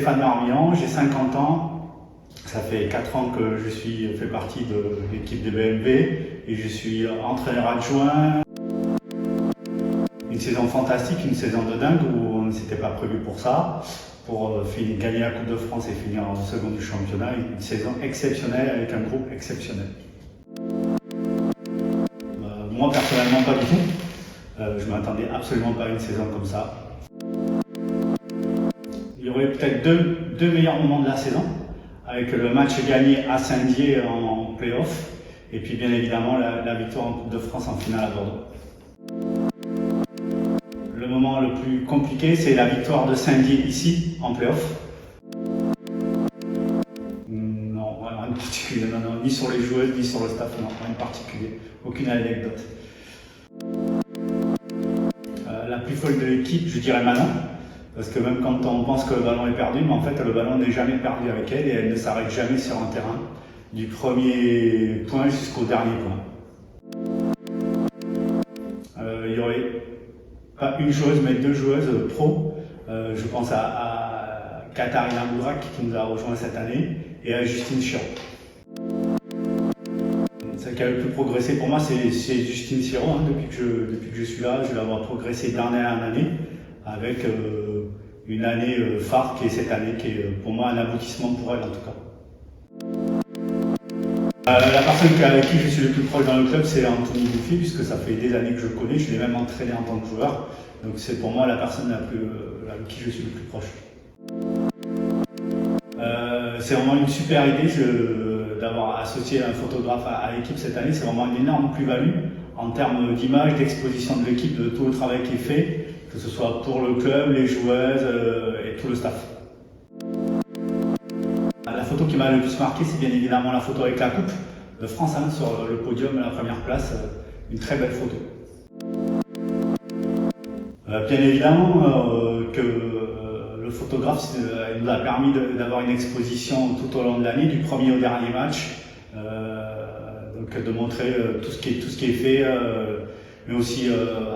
Stéphane Marmian, j'ai 50 ans. Ça fait 4 ans que je fais partie de l'équipe des BMW et je suis entraîneur adjoint. Une saison fantastique, une saison de dingue où on ne s'était pas prévu pour ça, pour gagner la Coupe de France et finir en seconde du championnat. Une saison exceptionnelle avec un groupe exceptionnel. Moi personnellement pas du tout. Je ne m'attendais absolument pas à une saison comme ça. Il y aurait peut-être deux meilleurs moments de la saison, avec le match gagné à Saint-Dié en play-off, et puis bien évidemment la victoire en Coupe de France en finale à Bordeaux. Le moment le plus compliqué, c'est la victoire de Saint-Dié ici, en play-off. Non, rien de particulier, non, ni sur les joueuses, ni sur le staff, non, rien de particulier, aucune anecdote. La plus folle de l'équipe, je dirais Manon. Parce que même quand on pense que le ballon est perdu, mais en fait le ballon n'est jamais perdu avec elle et elle ne s'arrête jamais sur un terrain, du premier point jusqu'au dernier point. Il n'y aurait pas une joueuse, mais 2 joueuses pro. Je pense à Katharina Boudrak qui nous a rejoint cette année et à Justine Chiraud. Celle qui a le plus progressé pour moi, c'est Justine Chiraud. Hein. Depuis que je suis là, je la vois progresser d'année en année, avec une année phare qui est cette année, qui est pour moi un aboutissement pour elle en tout cas. La personne avec qui je suis le plus proche dans le club, c'est Anthony Bouffi, puisque ça fait des années que je le connais, je l'ai même entraîné en tant que joueur. Donc c'est pour moi la personne avec qui je suis le plus proche. C'est vraiment une super idée d'avoir associé un photographe à l'équipe cette année. C'est vraiment une énorme plus-value en termes d'image, d'exposition de l'équipe, de tout le travail qui est fait, que ce soit pour le club, les joueuses et tout le staff. La photo qui m'a le plus marqué, c'est bien évidemment la photo avec la coupe de France, hein, sur le podium à la première place. Une très belle photo. Bien évidemment que le photographe nous a permis d'avoir une exposition tout au long de l'année, du premier au dernier match, donc de montrer tout ce qui est fait, mais aussi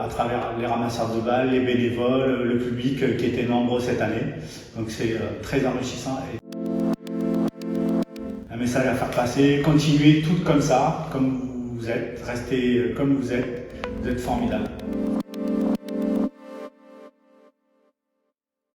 à travers les ramasseurs de balles, les bénévoles, le public qui était nombreux cette année. Donc c'est très enrichissant. Un message à faire passer, continuez toutes comme ça, comme vous êtes, restez comme vous êtes formidables.